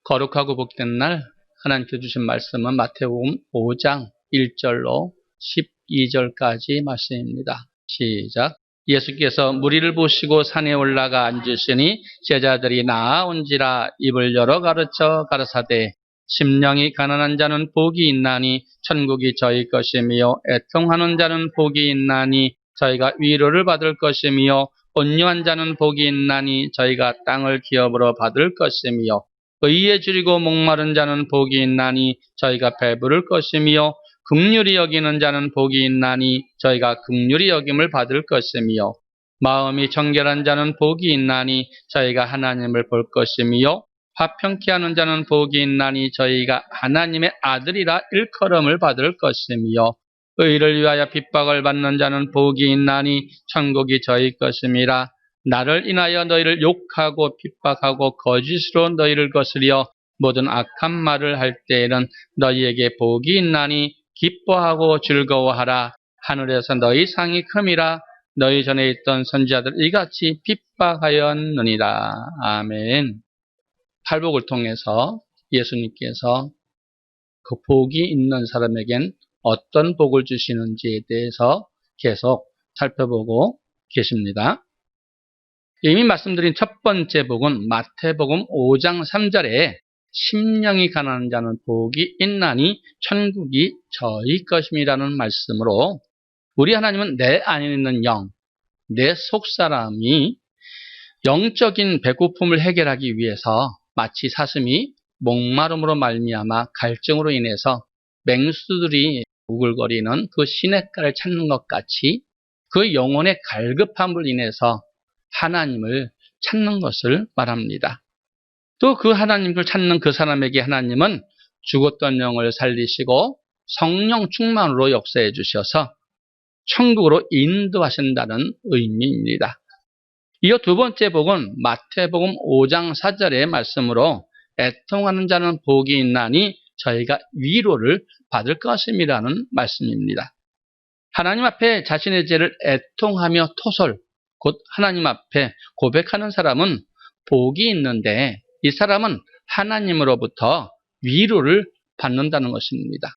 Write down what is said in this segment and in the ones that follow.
거룩하고 복된 날 하나님께서 주신 말씀은 마태복음 5장 1절로 12절까지 말씀입니다. 시작. 예수께서 무리를 보시고 산에 올라가 앉으시니 제자들이 나아온지라 입을 열어 가르쳐 가르사대 심령이 가난한 자는 복이 있나니 천국이 저희 것이며 애통하는 자는 복이 있나니 저희가 위로를 받을 것이며 온유한 자는 복이 있나니 저희가 땅을 기업으로 받을 것이며 의에 줄이고 목마른 자는 복이 있나니 저희가 배부를 것이며 긍휼히 여기는 자는 복이 있나니 저희가 긍휼히 여김을 받을 것이며 마음이 정결한 자는 복이 있나니 저희가 하나님을 볼 것이며 화평케 하는 자는 복이 있나니 저희가 하나님의 아들이라 일컬음을 받을 것이며 의를 위하여 핍박을 받는 자는 복이 있나니 천국이 저희 것임이라. 나를 인하여 너희를 욕하고 핍박하고 거짓으로 너희를 거스려 모든 악한 말을 할 때에는 너희에게 복이 있나니 기뻐하고 즐거워하라. 하늘에서 너희 상이 큼이라. 너희 전에 있던 선지자들 이같이 핍박하였느니라. 아멘. 팔복을 통해서 예수님께서 그 복이 있는 사람에겐 어떤 복을 주시는지에 대해서 계속 살펴보고 계십니다. 이미 말씀드린 첫 번째 복은 마태복음 5장 3절에 심령이 가난한 자는 복이 있나니 천국이 저희 것임이라는 말씀으로 우리 하나님은 내 안에 있는 영, 내 속사람이 영적인 배고픔을 해결하기 위해서 마치 사슴이 목마름으로 말미암아 갈증으로 인해서 맹수들이 우글거리는 그 시냇가를 찾는 것 같이 그 영혼의 갈급함을 인해서 하나님을 찾는 것을 말합니다. 또 그 하나님을 찾는 그 사람에게 하나님은 죽었던 영을 살리시고 성령 충만으로 역사해 주셔서 천국으로 인도하신다는 의미입니다. 이어 두 번째 복은 마태복음 5장 4절의 말씀으로 애통하는 자는 복이 있나니 저희가 위로를 받을 것임이라는 말씀입니다. 하나님 앞에 자신의 죄를 애통하며 토설, 곧 하나님 앞에 고백하는 사람은 복이 있는데 이 사람은 하나님으로부터 위로를 받는다는 것입니다.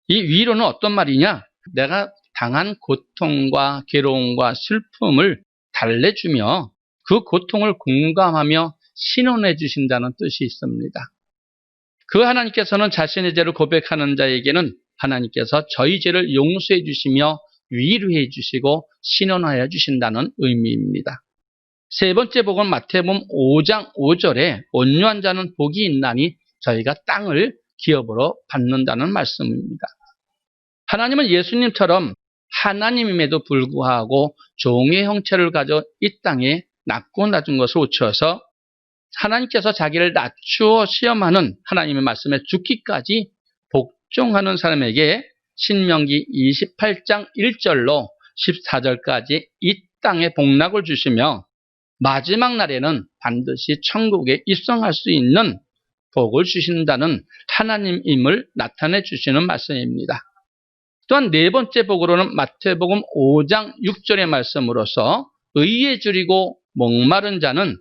이 위로는 어떤 말이냐? 내가 당한 고통과 괴로움과 슬픔을 달래주며 그 고통을 공감하며 신원해 주신다는 뜻이 있습니다. 그 하나님께서는 자신의 죄를 고백하는 자에게는 하나님께서 저희 죄를 용서해 주시며 위로해 주시고 신원하여 주신다는 의미입니다. 세 번째 복은 마태복음 5장 5절에 온유한 자는 복이 있나니 저희가 땅을 기업으로 받는다는 말씀입니다. 하나님은 예수님처럼 하나님임에도 불구하고 종의 형체를 가져 이 땅에 낮고 낮은 것을 오추어서 하나님께서 자기를 낮추어 시험하는 하나님의 말씀에 죽기까지 복종하는 사람에게 신명기 28장 1절로 14절까지 이 땅에 복락을 주시며 마지막 날에는 반드시 천국에 입성할 수 있는 복을 주신다는 하나님임을 나타내 주시는 말씀입니다. 또한 네 번째 복으로는 마태복음 5장 6절의 말씀으로서 의에 줄이고 목마른 자는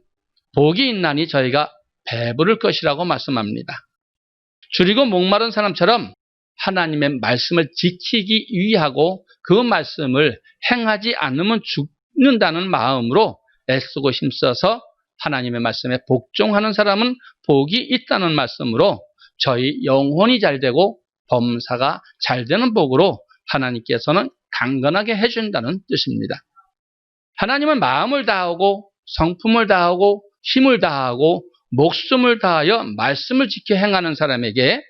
복이 있나니 저희가 배부를 것이라고 말씀합니다. 줄이고 목마른 사람처럼 하나님의 말씀을 지키기 위하고 그 말씀을 행하지 않으면 죽는다는 마음으로 애쓰고 힘써서 하나님의 말씀에 복종하는 사람은 복이 있다는 말씀으로 저희 영혼이 잘되고 범사가 잘되는 복으로 하나님께서는 강건하게 해준다는 뜻입니다. 하나님은 마음을 다하고 성품을 다하고 힘을 다하고 목숨을 다하여 말씀을 지켜 행하는 사람에게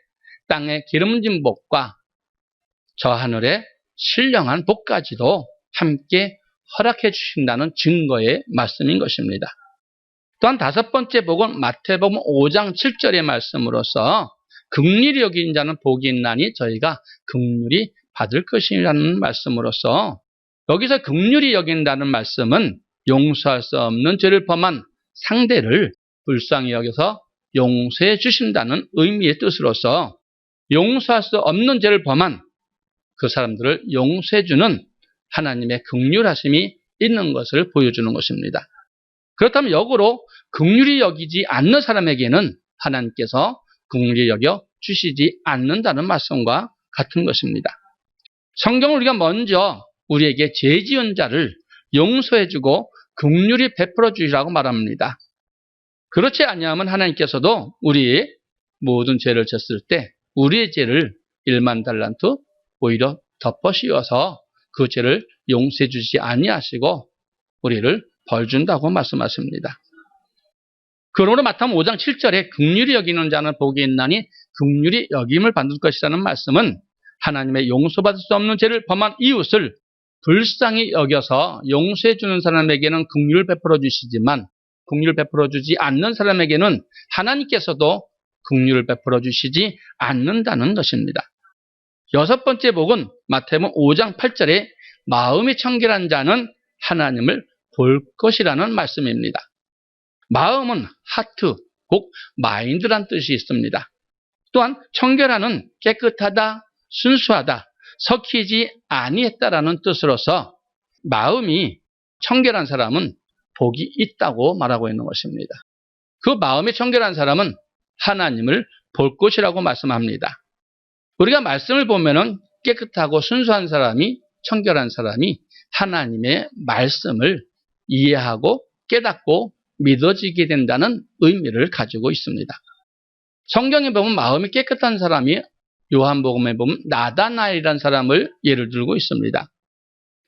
땅의 기름진 복과 저 하늘의 신령한 복까지도 함께 허락해 주신다는 증거의 말씀인 것입니다. 또한 다섯 번째 복은 마태복음 5장 7절의 말씀으로서 긍휼히 여긴 자는 복이 있나니 저희가 긍휼히 받을 것이라는 말씀으로서 여기서 긍휼히 여긴다는 말씀은 용서할 수 없는 죄를 범한 상대를 불쌍히 여겨서 용서해 주신다는 의미의 뜻으로서 용서할 수 없는 죄를 범한 그 사람들을 용서해 주는 하나님의 긍휼하심이 있는 것을 보여주는 것입니다. 그렇다면 역으로 긍휼히 여기지 않는 사람에게는 하나님께서 긍휼히 여겨 주시지 않는다는 말씀과 같은 것입니다. 성경은 우리가 먼저 우리에게 죄 지은 자를 용서해주고 긍휼히 베풀어 주시라고 말합니다. 그렇지 아니하면 하나님께서도 우리의 모든 죄를 졌을 때 우리의 죄를 1만 달란트 오히려 덮어 씌워서 그 죄를 용서해 주지 아니하시고 우리를 벌 준다고 말씀하십니다. 그러므로 마태복음 5장 7절에 긍휼히 여기는 자는 복이 있나니 긍휼히 여김을 받을 것이라는 말씀은 하나님의 용서받을 수 없는 죄를 범한 이웃을 불쌍히 여겨서 용서해 주는 사람에게는 긍휼을 베풀어 주시지만 긍휼을 베풀어 주지 않는 사람에게는 하나님께서도 긍휼을 베풀어 주시지 않는다는 것입니다. 여섯 번째 복은 마태복음 5장 8절에 마음이 청결한 자는 하나님을 볼 것이라는 말씀입니다. 마음은 하트, 곧 마인드란 뜻이 있습니다. 또한 청결하는 깨끗하다, 순수하다, 섞이지 아니했다라는 뜻으로서 마음이 청결한 사람은 복이 있다고 말하고 있는 것입니다. 그 마음이 청결한 사람은 하나님을 볼 것이라고 말씀합니다. 우리가 말씀을 보면은 깨끗하고 순수한 사람이, 청결한 사람이 하나님의 말씀을 이해하고 깨닫고 믿어지게 된다는 의미를 가지고 있습니다. 성경에 보면 마음이 깨끗한 사람이 요한복음에 보면 나다나엘이라는 사람을 예를 들고 있습니다.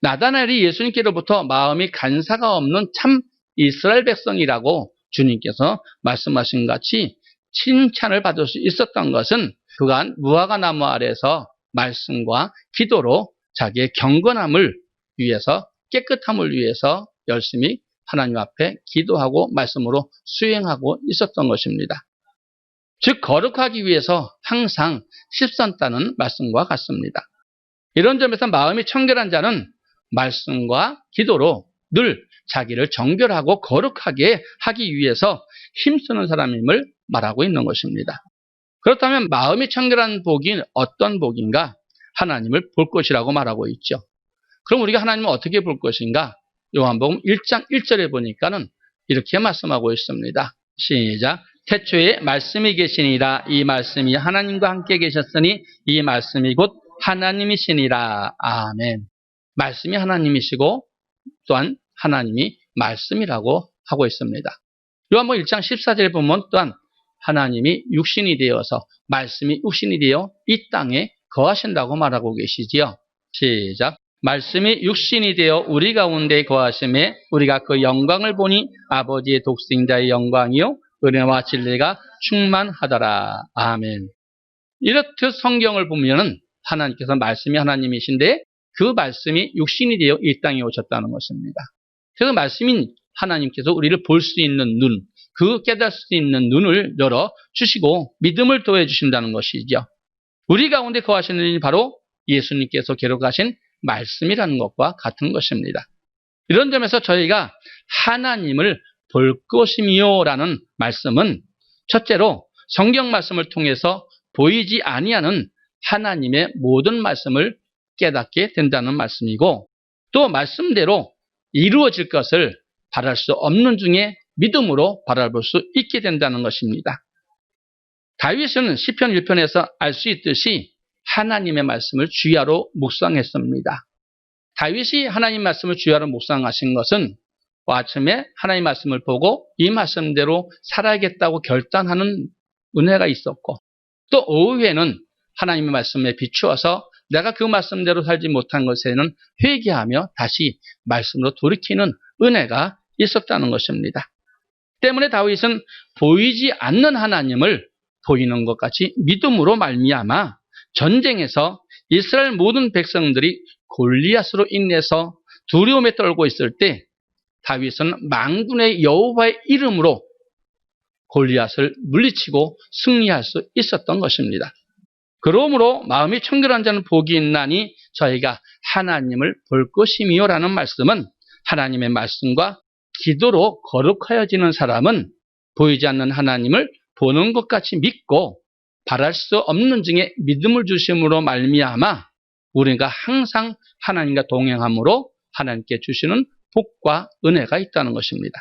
나다나엘이 예수님께로부터 마음이 간사가 없는 참 이스라엘 백성이라고 주님께서 말씀하신 같이 칭찬을 받을 수 있었던 것은 그간 무화과 나무 아래에서 말씀과 기도로 자기의 경건함을 위해서 깨끗함을 위해서 열심히 하나님 앞에 기도하고 말씀으로 수행하고 있었던 것입니다. 즉 거룩하기 위해서 항상 씹었다는 말씀과 같습니다. 이런 점에서 마음이 청결한 자는 말씀과 기도로 늘 자기를 정결하고 거룩하게 하기 위해서 힘쓰는 사람임을 말하고 있는 것입니다. 그렇다면 마음이 청결한 복이 어떤 복인가? 하나님을 볼 것이라고 말하고 있죠. 그럼 우리가 하나님을 어떻게 볼 것인가? 요한복음 1장 1절에 보니까는 이렇게 말씀하고 있습니다. 시작. 태초에 말씀이 계시니라. 이 말씀이 하나님과 함께 계셨으니 이 말씀이 곧 하나님이시니라. 아멘. 말씀이 하나님이시고 또한 하나님이 말씀이라고 하고 있습니다. 요한복음 1장 14절에 보면 또한 하나님이 육신이 되어서 말씀이 육신이 되어 이 땅에 거하신다고 말하고 계시지요. 시작. 말씀이 육신이 되어 우리 가운데 거하심에 우리가 그 영광을 보니 아버지의 독생자의 영광이요 은혜와 진리가 충만하더라. 아멘. 이렇듯 성경을 보면은 하나님께서 말씀이 하나님이신데 그 말씀이 육신이 되어 이 땅에 오셨다는 것입니다. 그래서 말씀인 하나님께서 우리를 볼 수 있는 눈, 그 깨달을 수 있는 눈을 열어 주시고 믿음을 더해 주신다는 것이죠. 우리 가운데 거하시는 분이 바로 예수님께서 기록하신 말씀이라는 것과 같은 것입니다. 이런 점에서 저희가 하나님을 볼 것이미요 라는 말씀은 첫째로 성경 말씀을 통해서 보이지 아니하는 하나님의 모든 말씀을 깨닫게 된다는 말씀이고 또 말씀대로 이루어질 것을 바랄 수 없는 중에 믿음으로 바라볼 수 있게 된다는 것입니다. 다윗은 시편 1편에서 알 수 있듯이 하나님의 말씀을 주야로 묵상했습니다. 다윗이 하나님 말씀을 주야로 묵상하신 것은 아침에 하나님 말씀을 보고 이 말씀대로 살아야겠다고 결단하는 은혜가 있었고 또 오후에는 하나님의 말씀에 비추어서 내가 그 말씀대로 살지 못한 것에는 회개하며 다시 말씀으로 돌이키는 은혜가 있었다는 것입니다. 때문에 다윗은 보이지 않는 하나님을 보이는 것 같이 믿음으로 말미암아 전쟁에서 이스라엘 모든 백성들이 골리앗으로 인해서 두려움에 떨고 있을 때 다윗은 만군의 여호와의 이름으로 골리앗을 물리치고 승리할 수 있었던 것입니다. 그러므로 마음이 청결한 자는 복이 있나니 저희가 하나님을 볼 것이미요 라는 말씀은 하나님의 말씀과 기도로 거룩하여지는 사람은 보이지 않는 하나님을 보는 것 같이 믿고 바랄 수 없는 중에 믿음을 주심으로 말미암아 우리가 항상 하나님과 동행함으로 하나님께 주시는 복과 은혜가 있다는 것입니다.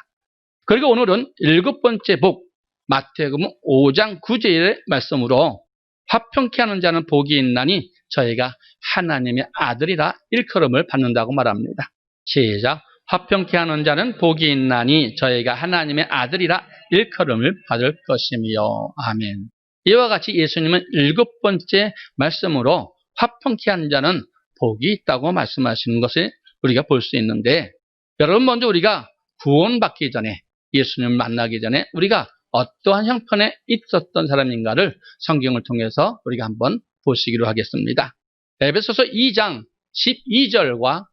그리고 오늘은 7번째 복, 마태복음 5장 9절의 말씀으로 화평케 하는 자는 복이 있나니 저희가 하나님의 아들이라 일컬음을 받는다고 말합니다. 시작. 화평케 하는 자는 복이 있나니 저희가 하나님의 아들이라 일컬음을 받을 것이며. 아멘. 이와 같이 예수님은 7번째 말씀으로 화평케 하는 자는 복이 있다고 말씀하시는 것을 우리가 볼 수 있는데, 여러분, 먼저 우리가 구원받기 전에, 예수님을 만나기 전에 우리가 어떠한 형편에 있었던 사람인가를 성경을 통해서 우리가 한번 보시기로 하겠습니다. 에베소서 2장 12절과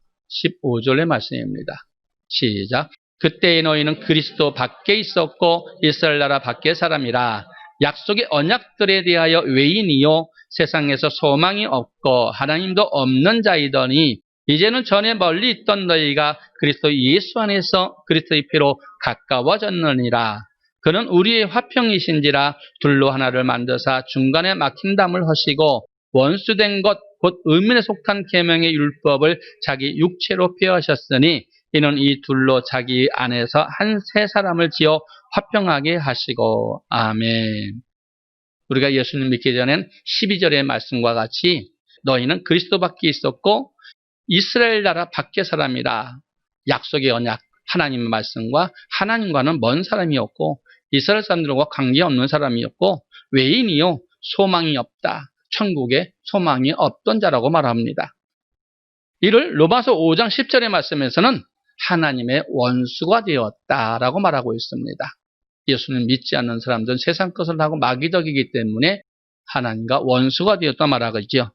15절의 말씀입니다. 시작. 그때의 너희는 그리스도 밖에 있었고 이스라엘 나라 밖의 사람이라. 약속의 언약들에 대하여 외인이요 세상에서 소망이 없고 하나님도 없는 자이더니 이제는 전에 멀리 있던 너희가 그리스도 예수 안에서 그리스도의 피로 가까워졌느니라. 그는 우리의 화평이신지라 둘로 하나를 만드사 중간에 막힌 담을 하시고 원수된 것 곧 의문에 속한 계명의 율법을 자기 육체로 폐하셨으니 이는 이 둘로 자기 안에서 한 세 사람을 지어 화평하게 하시고. 아멘. 우리가 예수님 믿기 전엔 12절의 말씀과 같이 너희는 그리스도 밖에 있었고 이스라엘 나라 밖의 사람이라. 약속의 언약, 하나님의 말씀과 하나님과는 먼 사람이었고 이스라엘 사람들과 관계없는 사람이었고 외인이요 소망이 없다. 천국에 소망이 없던 자라고 말합니다. 이를 로마서 5장 10절의 말씀에서는 하나님의 원수가 되었다라고 말하고 있습니다. 예수님 믿지 않는 사람들은 세상 것을 하고 마귀덕이기 때문에 하나님과 원수가 되었다 말하고 있죠.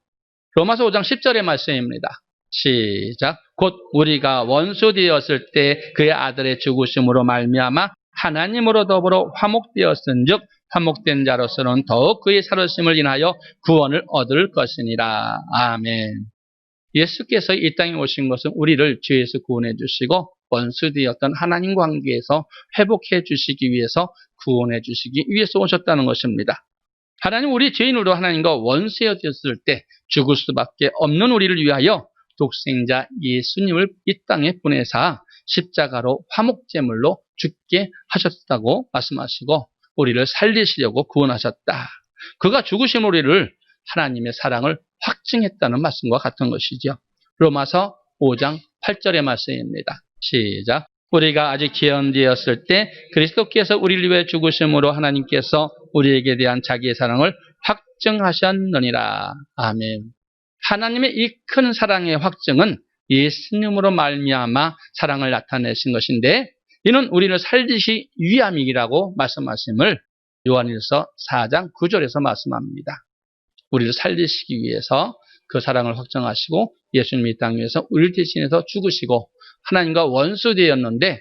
로마서 5장 10절의 말씀입니다. 시작. 곧 우리가 원수 되었을 때 그의 아들의 죽으심으로 말미암아 하나님으로 더불어 화목되었은즉 화목된 자로서는 더욱 그의 살으심을 인하여 구원을 얻을 것이니라. 아멘. 예수께서 이 땅에 오신 것은 우리를 죄에서 구원해 주시고 원수 되었던 하나님 관계에서 회복해 주시기 위해서 구원해 주시기 위해서 오셨다는 것입니다. 하나님 우리 죄인으로 하나님과 원수였을 때 죽을 수밖에 없는 우리를 위하여 독생자 예수님을 이 땅에 보내사 십자가로 화목제물로 죽게 하셨다고 말씀하시고 우리를 살리시려고 구원하셨다. 그가 죽으신 우리를 하나님의 사랑을 확증했다는 말씀과 같은 것이죠. 로마서 5장 8절의 말씀입니다. 시작. 우리가 아직 죄인되었을 때 그리스도께서 우리를 위해 죽으심으로 하나님께서 우리에게 대한 자기의 사랑을 확증하셨느니라. 아멘. 하나님의 이 큰 사랑의 확증은 예수님으로 말미암아 사랑을 나타내신 것인데 이는 우리를 살리시 위함이라고 말씀하심을 요한일서 4장 9절에서 말씀합니다. 우리를 살리시기 위해서 그 사랑을 확정하시고 예수님이 이 땅 위에서 우리를 대신해서 죽으시고 하나님과 원수되었는데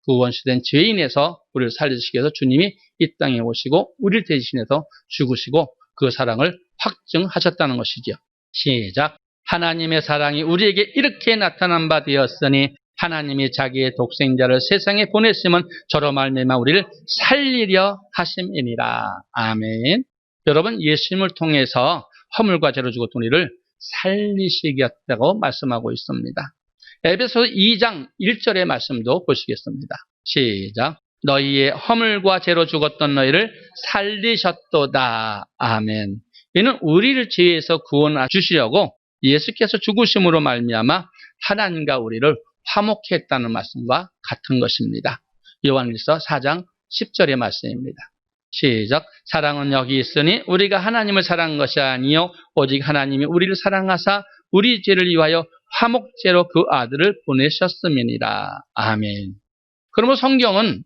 그 원수된 죄인에서 우리를 살리시기 위해서 주님이 이 땅에 오시고 우리를 대신해서 죽으시고 그 사랑을 확증하셨다는 것이죠. 시작. 하나님의 사랑이 우리에게 이렇게 나타난 바 되었으니 하나님이 자기의 독생자를 세상에 보냈음은 저로 말미암아 우리를 살리려 하심이니라. 아멘. 여러분, 예수님을 통해서 허물과 죄로 죽었던 우리를 살리시겠다고 말씀하고 있습니다. 에베소서 2장 1절의 말씀도 보시겠습니다. 시작. 너희의 허물과 죄로 죽었던 너희를 살리셨도다. 아멘. 이는 우리를 죄에서 구원해 주시려고 예수께서 죽으심으로 말미암아 하나님과 우리를 화목했다는 말씀과 같은 것입니다. 요한일서 4장 10절의 말씀입니다. 시작. 사랑은 여기 있으니 우리가 하나님을 사랑한 것이 아니요 오직 하나님이 우리를 사랑하사 우리 죄를 위하여 화목제로 그 아들을 보내셨음이니라. 아멘. 그러므로 성경은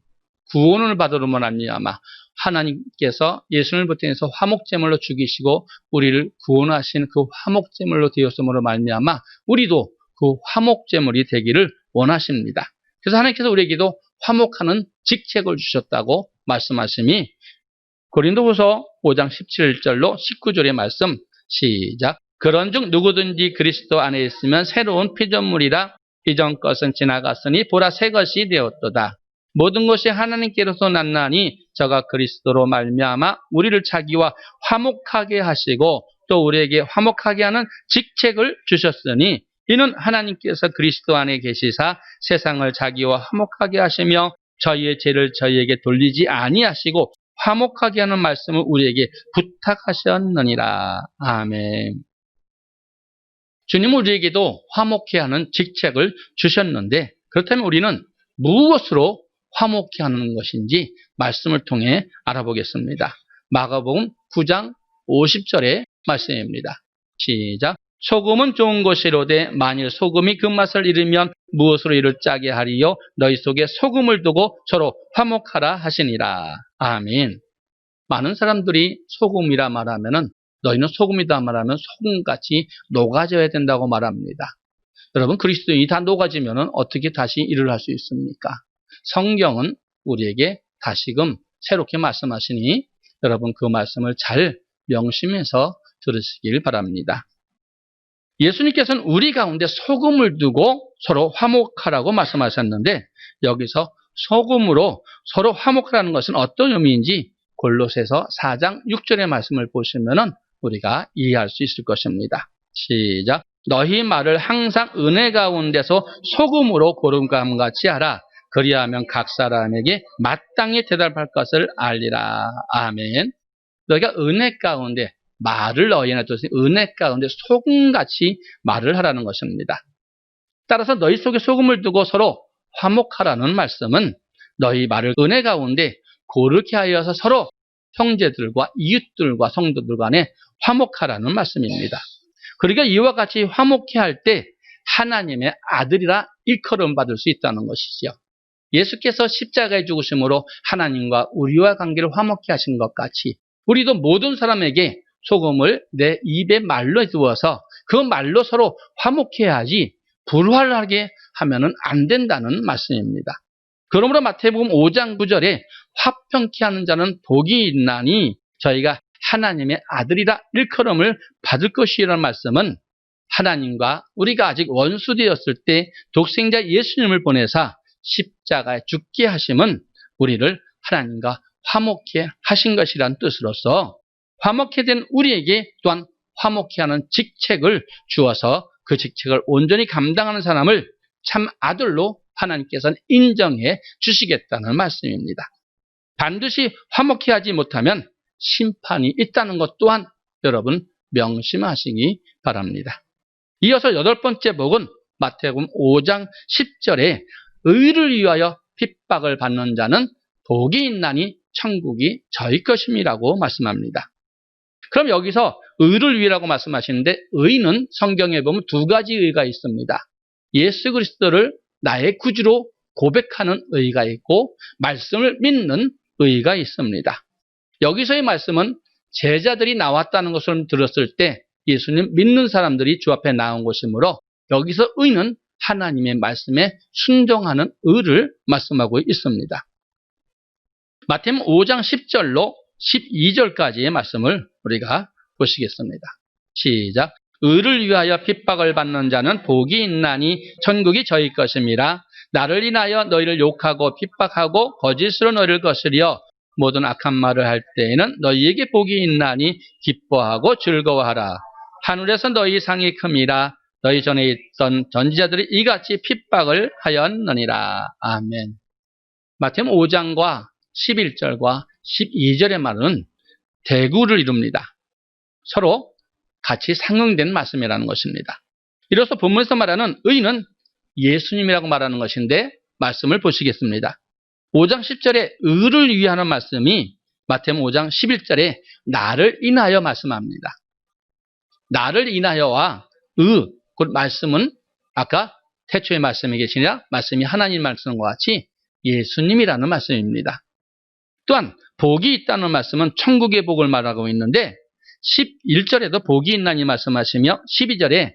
구원을 받으러 말미암아 하나님께서 예수님을 보태서 화목제물로 죽이시고 우리를 구원하신 그 화목제물로 되었음으로 말미암아 우리도 그 화목제물이 되기를 원하십니다. 그래서 하나님께서 우리에게도 화목하는 직책을 주셨다고 말씀하심이 고린도후서 5장 17절로 19절의 말씀 시작. 그런즉 누구든지 그리스도 안에 있으면 새로운 피조물이라 이전 것은 지나갔으니 보라 새 것이 되었도다. 모든 것이 하나님께로서 났나니 저가 그리스도로 말미암아 우리를 자기와 화목하게 하시고 또 우리에게 화목하게 하는 직책을 주셨으니 이는 하나님께서 그리스도 안에 계시사 세상을 자기와 화목하게 하시며 저희의 죄를 저희에게 돌리지 아니하시고 화목하게 하는 말씀을 우리에게 부탁하셨느니라. 아멘. 주님은 우리에게도 화목해 하는 직책을 주셨는데, 그렇다면 우리는 무엇으로 화목해 하는 것인지 말씀을 통해 알아보겠습니다. 마가복음 9장 50절의 말씀입니다. 시작. 소금은 좋은 것이로되 만일 소금이 그 맛을 잃으면 무엇으로 이를 짜게 하리요? 너희 속에 소금을 두고 서로 화목하라 하시니라. 아멘. 많은 사람들이 소금이라 말하면은 너희는 소금이다 말하면 소금같이 녹아져야 된다고 말합니다. 여러분, 그리스도인이 다 녹아지면은 어떻게 다시 일을 할 수 있습니까? 성경은 우리에게 다시금 새롭게 말씀하시니 여러분 그 말씀을 잘 명심해서 들으시길 바랍니다. 예수님께서는 우리 가운데 소금을 두고 서로 화목하라고 말씀하셨는데, 여기서 소금으로 서로 화목하라는 것은 어떤 의미인지 골로새서 4장 6절의 말씀을 보시면은 우리가 이해할 수 있을 것입니다. 시작. 너희 말을 항상 은혜 가운데서 소금으로 고름감같이 하라. 그리하면 각 사람에게 마땅히 대답할 것을 알리라. 아멘. 너희가 은혜 가운데 말을 너희나 뒀으니 은혜 가운데 소금같이 말을 하라는 것입니다. 따라서 너희 속에 소금을 두고 서로 화목하라는 말씀은 너희 말을 은혜 가운데 고르게 하여서 서로 형제들과 이웃들과 성도들 간에 화목하라는 말씀입니다. 그러니까 이와 같이 화목해 할 때 하나님의 아들이라 일컬음 받을 수 있다는 것이죠. 예수께서 십자가에 죽으심으로 하나님과 우리와 관계를 화목해 하신 것 같이 우리도 모든 사람에게 소금을 내 입에 말로 두어서 그 말로 서로 화목해야지 불화하게 하면은 안 된다는 말씀입니다. 그러므로 마태복음 5장 9절에 화평케 하는 자는 복이 있나니 저희가 하나님의 아들이라 일컬음을 받을 것이라는 말씀은 하나님과 우리가 아직 원수되었을 때 독생자 예수님을 보내사 십자가에 죽게 하심은 우리를 하나님과 화목케 하신 것이라는 뜻으로서 화목케 된 우리에게 또한 화목케 하는 직책을 주어서 그 직책을 온전히 감당하는 사람을 참 아들로 하나님께서는 인정해 주시겠다는 말씀입니다. 반드시 화목케 하지 못하면 심판이 있다는 것 또한 여러분 명심하시기 바랍니다. 이어서 8번째 복은 마태복음 5장 10절에 의를 위하여 핍박을 받는 자는 복이 있나니 천국이 저희 것임이라고 말씀합니다. 그럼 여기서 의를 위하라고 말씀하시는데 의는 성경에 보면 두 가지 의가 있습니다. 예수 그리스도를 나의 구주로 고백하는 의가 있고 말씀을 믿는 의가 있습니다. 여기서의 말씀은 제자들이 나왔다는 것을 들었을 때 예수님 믿는 사람들이 주 앞에 나온 것이므로 여기서 의는 하나님의 말씀에 순종하는 의를 말씀하고 있습니다. 마태복음 5장 10절로 12절까지의 말씀을 우리가 보시겠습니다. 시작. 의를 위하여 핍박을 받는 자는 복이 있나니 천국이 저희 것임이라. 나를 인하여 너희를 욕하고 핍박하고 거짓으로 너희를 거스려 모든 악한 말을 할 때에는 너희에게 복이 있나니 기뻐하고 즐거워하라. 하늘에서 너희 상이 큼이라. 너희 전에 있던 전지자들이 이같이 핍박을 하였느니라. 아멘. 마태복음 5장과 11절과 12절의 말은 대구를 이룹니다. 서로 같이 상응된 말씀이라는 것입니다. 이로써 본문에서 말하는 의는 예수님이라고 말하는 것인데 말씀을 보시겠습니다. 5장 10절에 의를 위하는 말씀이 마태복음 5장 11절에 나를 인하여 말씀합니다. 나를 인하여와 곧 말씀은 아까 태초의 말씀이 계시냐 말씀이 하나님 말씀과 같이 예수님이라는 말씀입니다. 또한 복이 있다는 말씀은 천국의 복을 말하고 있는데 11절에도 복이 있나니 말씀하시며 12절에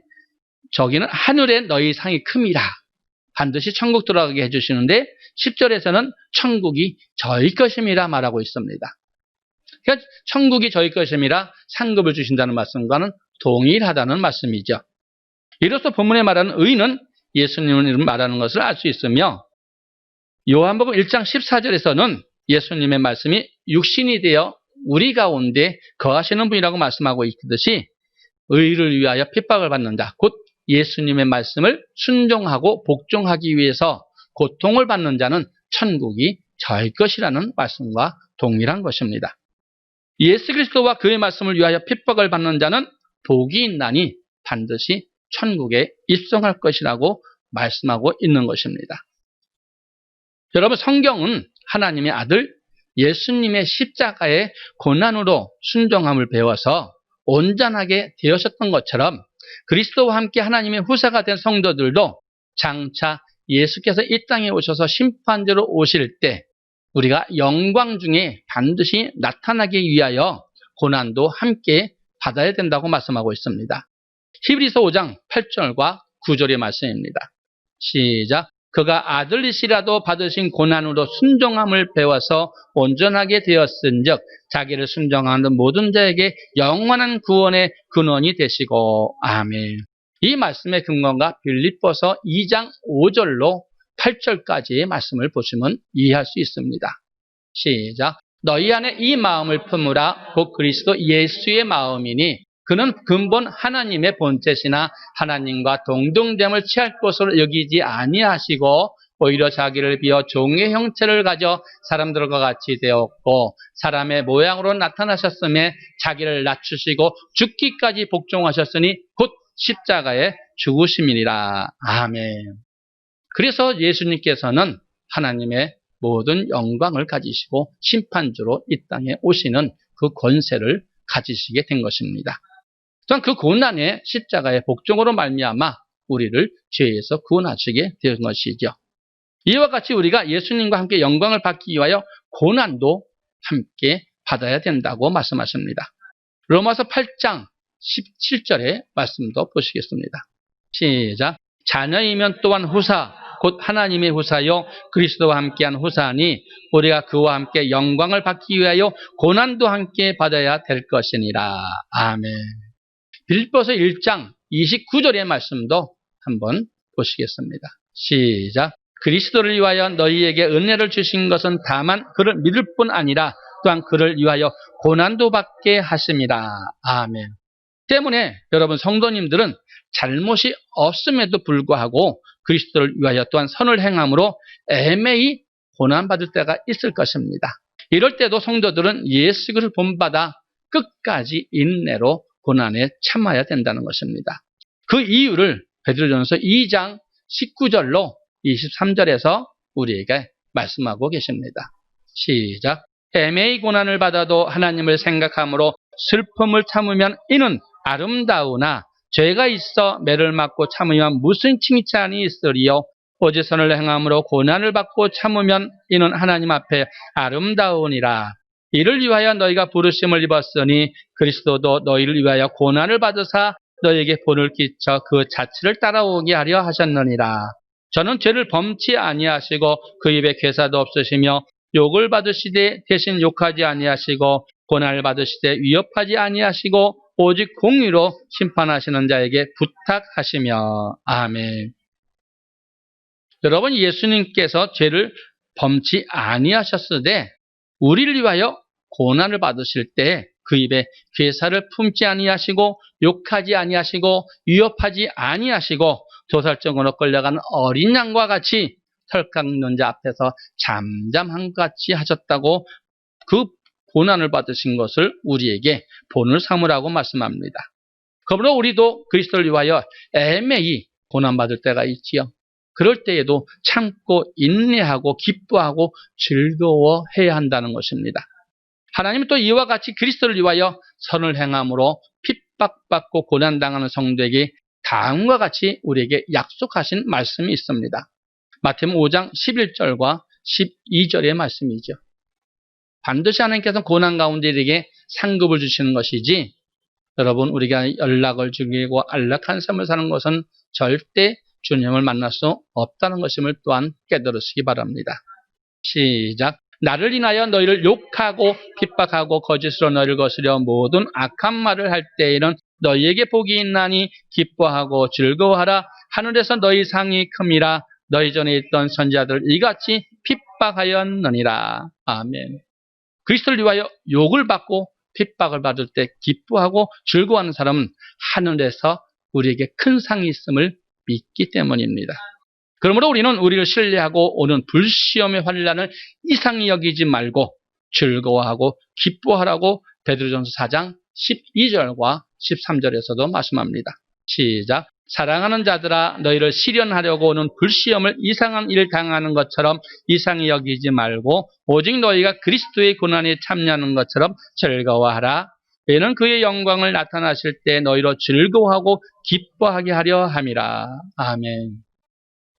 저기는 하늘에 너희 상이 큼이라. 반드시 천국 들어가게 해주시는데 10절에서는 천국이 저희 것임이라 말하고 있습니다. 그러니까 천국이 저희 것임이라 상급을 주신다는 말씀과는 동일하다는 말씀이죠. 이로써 본문에 말하는 의는 예수님을 말하는 것을 알 수 있으며 요한복음 1장 14절에서는 예수님의 말씀이 육신이 되어 우리 가운데 거하시는 분이라고 말씀하고 있듯이 의를 위하여 핍박을 받는 자, 곧 예수님의 말씀을 순종하고 복종하기 위해서 고통을 받는 자는 천국이 저희 것이라는 말씀과 동일한 것입니다. 예수 그리스도와 그의 말씀을 위하여 핍박을 받는 자는 복이 있나니 반드시 천국에 입성할 것이라고 말씀하고 있는 것입니다. 여러분, 성경은 하나님의 아들 예수님의 십자가의 고난으로 순종함을 배워서 온전하게 되었었던 것처럼 그리스도와 함께 하나님의 후사가 된 성도들도 장차 예수께서 이 땅에 오셔서 심판자로 오실 때 우리가 영광 중에 반드시 나타나기 위하여 고난도 함께 받아야 된다고 말씀하고 있습니다. 히브리서 5장 8절과 9절의 말씀입니다. 시작. 그가 아들이시라도 받으신 고난으로 순종함을 배워서 온전하게 되었은즉 자기를 순종하는 모든 자에게 영원한 구원의 근원이 되시고. 아멘. 이 말씀의 근거가 빌립보서 2장 5절로 8절까지의 말씀을 보시면 이해할 수 있습니다. 시작. 너희 안에 이 마음을 품으라. 곧 그리스도 예수의 마음이니 그는 근본 하나님의 본체시나 하나님과 동등됨을 취할 것으로 여기지 아니하시고 오히려 자기를 비어 종의 형체를 가져 사람들과 같이 되었고 사람의 모양으로 나타나셨음에 자기를 낮추시고 죽기까지 복종하셨으니 곧 십자가에 죽으심이니라. 아멘. 그래서 예수님께서는 하나님의 모든 영광을 가지시고 심판주로 이 땅에 오시는 그 권세를 가지시게 된 것입니다. 또한 그 고난의 십자가의 복종으로 말미암아 우리를 죄에서 구원하시게 된 것이죠. 이와 같이 우리가 예수님과 함께 영광을 받기 위하여 고난도 함께 받아야 된다고 말씀하십니다. 로마서 8장 17절의 말씀도 보시겠습니다. 시작. 자녀이면 또한 후사 곧 하나님의 후사요 그리스도와 함께한 후사니 우리가 그와 함께 영광을 받기 위하여 고난도 함께 받아야 될 것이니라. 아멘. 빌립보서 1장 29절의 말씀도 한번 보시겠습니다. 시작. 그리스도를 위하여 너희에게 은혜를 주신 것은 다만 그를 믿을 뿐 아니라 또한 그를 위하여 고난도 받게 하심이라. 아멘. 때문에 여러분 성도님들은 잘못이 없음에도 불구하고 그리스도를 위하여 또한 선을 행함으로 애매히 고난받을 때가 있을 것입니다. 이럴 때도 성도들은 예수 그리스도를 본받아 끝까지 인내로 고난에 참아야 된다는 것입니다. 그 이유를 베드로전서 2장 19절로 23절에서 우리에게 말씀하고 계십니다. 시작. 애매히 고난을 받아도 하나님을 생각함으로 슬픔을 참으면 이는 아름다우나 죄가 있어 매를 맞고 참으면 무슨 칭찬이 있으리요. 오직 선을 행함으로 고난을 받고 참으면 이는 하나님 앞에 아름다우니라. 이를 위하여 너희가 부르심을 입었으니 그리스도도 너희를 위하여 고난을 받으사 너희에게 본을 끼쳐 그 자취를 따라오게 하려 하셨느니라. 저는 죄를 범치 아니하시고 그 입에 괴사도 없으시며 욕을 받으시되 대신 욕하지 아니하시고 고난을 받으시되 위협하지 아니하시고 오직 공의로 심판하시는 자에게 부탁하시며. 아멘. 여러분, 예수님께서 죄를 범치 아니하셨으되 우리를 위하여 고난을 받으실 때 그 입에 괴사를 품지 아니하시고 욕하지 아니하시고 위협하지 아니하시고 도살증으로 끌려간 어린 양과 같이 털깎는 자 앞에서 잠잠한 것 같이 하셨다고 그 고난을 받으신 것을 우리에게 본을 삼으라고 말씀합니다. 그러므로 우리도 그리스도를 위하여 애매히 고난받을 때가 있지요. 그럴 때에도 참고 인내하고 기뻐하고 즐거워해야 한다는 것입니다. 하나님은 또 이와 같이 그리스도를 위하여 선을 행함으로 핍박받고 고난당하는 성도에게 다음과 같이 우리에게 약속하신 말씀이 있습니다. 마태복음 5장 11절과 12절의 말씀이죠. 반드시 하나님께서는 고난 가운데 우리에게 상급을 주시는 것이지 여러분 우리가 연락을 죽이고 안락한 삶을 사는 것은 절대 주님을 만날 수 없다는 것임을 또한 깨달으시기 바랍니다. 시작. 나를 인하여 너희를 욕하고 핍박하고 거짓으로 너희를 거스려 모든 악한 말을 할 때에는 너희에게 복이 있나니 기뻐하고 즐거워하라. 하늘에서 너희 상이 큼이라. 너희 전에 있던 선지자들 이같이 핍박하였느니라. 아멘. 그리스도를 위하여 욕을 받고 핍박을 받을 때 기뻐하고 즐거워하는 사람은 하늘에서 우리에게 큰 상이 있음을 믿기 때문입니다. 그러므로 우리는 우리를 신뢰하고 오는 불시험의 환난을 이상히 여기지 말고 즐거워하고 기뻐하라고 베드로전서 4장 12절과 13절에서도 말씀합니다. 시작. 사랑하는 자들아, 너희를 시련하려고 오는 불시험을 이상한 일을 당하는 것처럼 이상히 여기지 말고 오직 너희가 그리스도의 고난에 참여하는 것처럼 즐거워하라. 이는 그의 영광을 나타나실 때 너희로 즐거워하고 기뻐하게 하려 함이라. 아멘.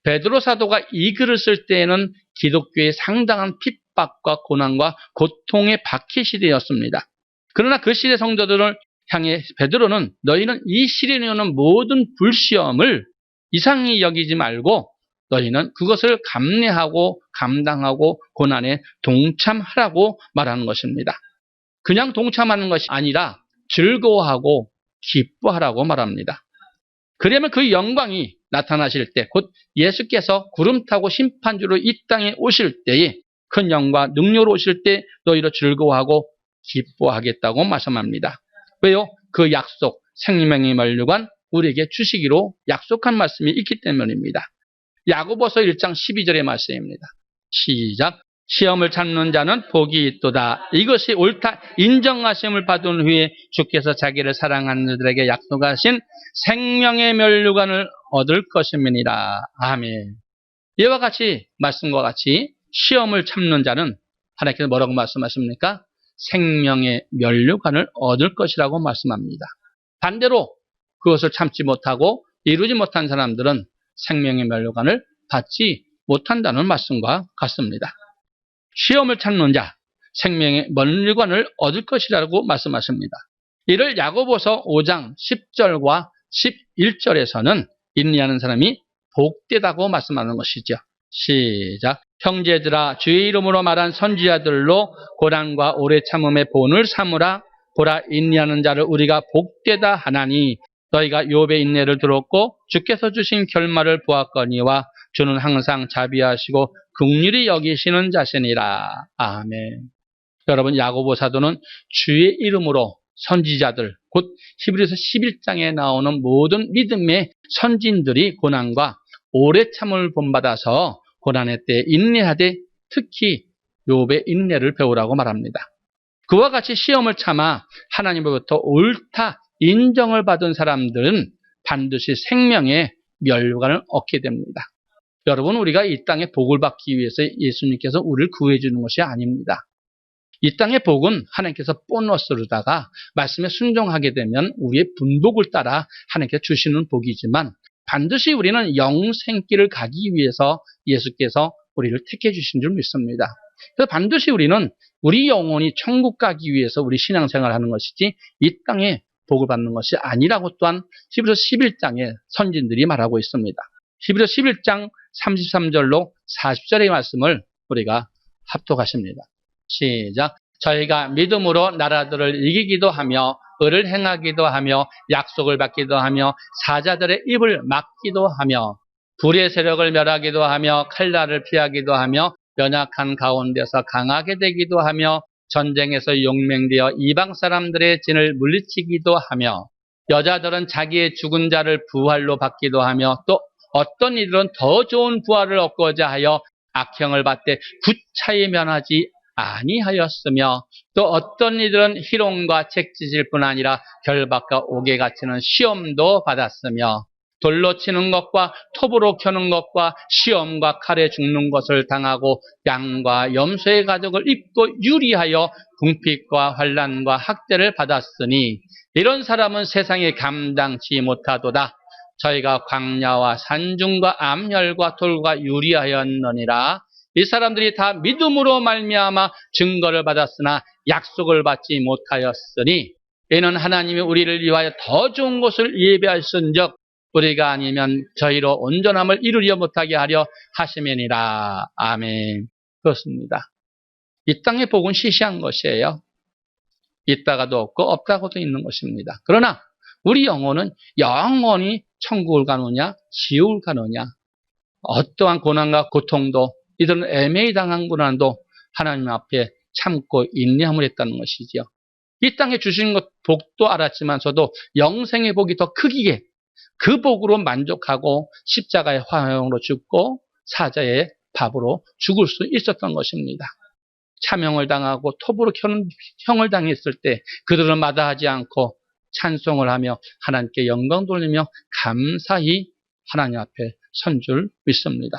베드로 사도가 이 글을 쓸 때에는 기독교의 상당한 핍박과 고난과 고통의 박해 시대였습니다. 그러나 그 시대 성도들을 향해 베드로는 너희는 이 시련에 오는 모든 불시험을 이상히 여기지 말고 너희는 그것을 감내하고 감당하고 고난에 동참하라고 말하는 것입니다. 그냥 동참하는 것이 아니라 즐거워하고 기뻐하라고 말합니다. 그러면 그 영광이 나타나실 때, 곧 예수께서 구름 타고 심판주로 이 땅에 오실 때에 큰 영광, 능력으로 오실 때 너희로 즐거워하고 기뻐하겠다고 말씀합니다. 왜요? 그 약속, 생명의 면류관 우리에게 주시기로 약속한 말씀이 있기 때문입니다. 야고보서 1장 12절의 말씀입니다. 시작. 시험을 참는 자는 복이 있도다. 이것이 옳다 인정하심을 받은 후에 주께서 자기를 사랑하는 자들에게 약속하신 생명의 면류관을 얻을 것임이니라. 아멘. 이와 같이 말씀과 같이 시험을 참는 자는 하나님께서 뭐라고 말씀하십니까? 생명의 면류관을 얻을 것이라고 말씀합니다. 반대로 그것을 참지 못하고 이루지 못한 사람들은 생명의 면류관을 받지 못한다는 말씀과 같습니다. 시험을 참는 자, 생명의 면류관을 얻을 것이라고 말씀하십니다. 이를 야고보서 5장 10절과 11절에서는 인내하는 사람이 복되다고 말씀하는 것이죠. 시작. 형제들아, 주의 이름으로 말한 선지자들로 고난과 오래 참음의 본을 삼으라. 보라, 인내하는 자를 우리가 복되다 하나니 너희가 욥의 인내를 들었고 주께서 주신 결말을 보았거니와 주는 항상 자비하시고 긍휼히 여기시는 자시니라. 아멘. 여러분, 야고보 사도는 주의 이름으로 선지자들, 곧 히브리서 11장에 나오는 모든 믿음의 선진들이 고난과 오래 참을 본받아서 고난의 때에 인내하되 특히 욥의 인내를 배우라고 말합니다. 그와 같이 시험을 참아 하나님으로부터 옳다 인정을 받은 사람들은 반드시 생명의 면류관을 얻게 됩니다. 여러분, 우리가 이 땅에 복을 받기 위해서 예수님께서 우리를 구해 주는 것이 아닙니다. 이 땅의 복은 하나님께서 보너스로다가 말씀에 순종하게 되면 우리의 분복을 따라 하나님께서 주시는 복이지만 반드시 우리는 영생길을 가기 위해서 예수께서 우리를 택해 주신 줄 믿습니다. 그래서 반드시 우리는 우리 영혼이 천국 가기 위해서 우리 신앙생활을 하는 것이지 이 땅에 복을 받는 것이 아니라고 또한 히브리서 11장에 선진들이 말하고 있습니다. 히브리서 11장 33절로 40절의 말씀을 우리가 합독하십니다. 시작. 저희가 믿음으로 나라들을 이기기도 하며 의를 행하기도 하며 약속을 받기도 하며 사자들의 입을 막기도 하며 불의 세력을 멸하기도 하며 칼날을 피하기도 하며 연약한 가운데서 강하게 되기도 하며 전쟁에서 용맹되어 이방 사람들의 진을 물리치기도 하며 여자들은 자기의 죽은 자를 부활로 받기도 하며 또 어떤 이들은 더 좋은 부활을 얻고자 하여 악형을 받되 구차히 면하지 아니하였으며 또 어떤 이들은 희롱과 책짓일 뿐 아니라 결박과 옥에 갇히는 시험도 받았으며 돌로 치는 것과 톱으로 켜는 것과 시험과 칼에 죽는 것을 당하고 양과 염소의 가죽을 입고 유리하여 궁핍과 환난과 학대를 받았으니 이런 사람은 세상에 감당치 못하도다. 저희가 광야와 산중과 암혈과 돌과 유리하였느니라. 이 사람들이 다 믿음으로 말미암아 증거를 받았으나 약속을 받지 못하였으니 이는 하나님이 우리를 위하여 더 좋은 곳을 예비하신즉 우리가 아니면 저희로 온전함을 이루려 못하게 하려 하심이니라. 아멘. 그렇습니다. 이 땅의 복은 시시한 것이에요. 있다가도 없고 없다고도 있는 것입니다. 그러나 우리 영혼은 영원히 천국을 가느냐 지옥을 가느냐, 어떠한 고난과 고통도 이들은 애매히 당한 고난도 하나님 앞에 참고 인내함을 했다는 것이지요. 이 땅에 주신 것 복도 알았지만서도 영생의 복이 더 크기에 그 복으로 만족하고 십자가의 화형으로 죽고 사자의 밥으로 죽을 수 있었던 것입니다. 참형을 당하고 톱으로 켜는 형을 당했을 때 그들은 마다하지 않고 찬송을 하며 하나님께 영광 돌리며 감사히 하나님 앞에 선 줄 믿습니다.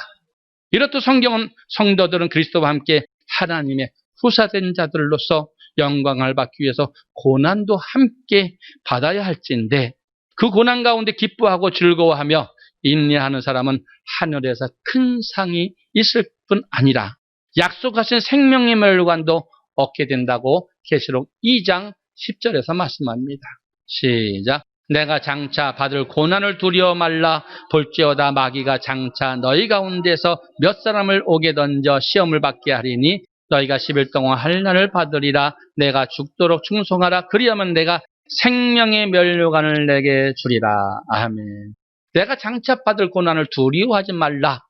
이렇듯 성경은 성도들은 그리스도와 함께 하나님의 후사된 자들로서 영광을 받기 위해서 고난도 함께 받아야 할진데 그 고난 가운데 기뻐하고 즐거워하며 인내하는 사람은 하늘에서 큰 상이 있을 뿐 아니라 약속하신 생명의 멸관도 얻게 된다고 계시록 2장 10절에서 말씀합니다. 시작. 내가 장차 받을 고난을 두려워 말라. 볼지어다 마귀가 장차 너희 가운데서 몇 사람을 오게 던져 시험을 받게 하리니 너희가 10일 동안 환난을 받으리라. 내가 죽도록 충성하라. 그리하면 내가 생명의 면류관을 내게 주리라. 아멘. 내가 장차 받을 고난을 두려워하지 말라.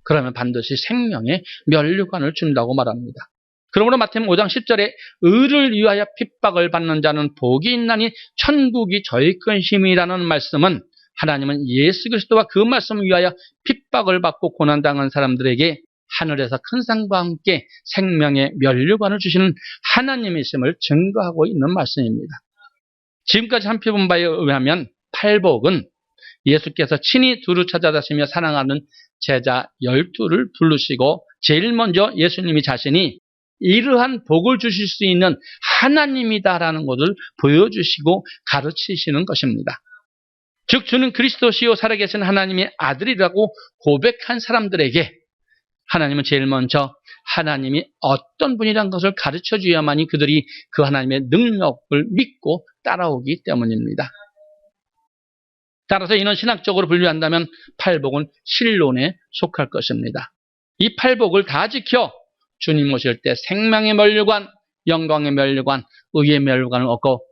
그러면 반드시 생명의 면류관을 준다고 말합니다. 그러므로 마태복음 5장 10절에 의를 위하여 핍박을 받는 자는 복이 있나니 천국이 저희 것임이라는 말씀은 하나님은 예수 그리스도와 그 말씀을 위하여 핍박을 받고 고난당한 사람들에게 하늘에서 큰 상과 함께 생명의 면류관을 주시는 하나님이심을 증거하고 있는 말씀입니다. 지금까지 살펴본 바에 의하면 팔복은 예수께서 친히 두루 찾아다시며 사랑하는 제자 12를 부르시고 제일 먼저 예수님이 자신이 이러한 복을 주실 수 있는 하나님이다라는 것을 보여주시고 가르치시는 것입니다. 즉 주는 그리스도시요 살아계신 하나님의 아들이라고 고백한 사람들에게 하나님은 제일 먼저 하나님이 어떤 분이라는 것을 가르쳐 줘야만이 그들이 그 하나님의 능력을 믿고 따라오기 때문입니다. 따라서 이는 신학적으로 분류한다면 팔복은 신론에 속할 것입니다. 이 팔복을 다 지켜 주님 오실 때 생명의 면류관, 영광의 면류관, 의의 면류관을 얻고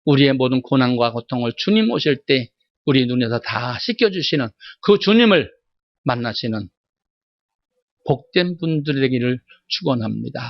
우리의 모든 고난과 고통을 주님 오실 때 우리 눈에서 다 씻겨주시는 그 주님을 만나시는 복된 분들이 되기를 축원합니다.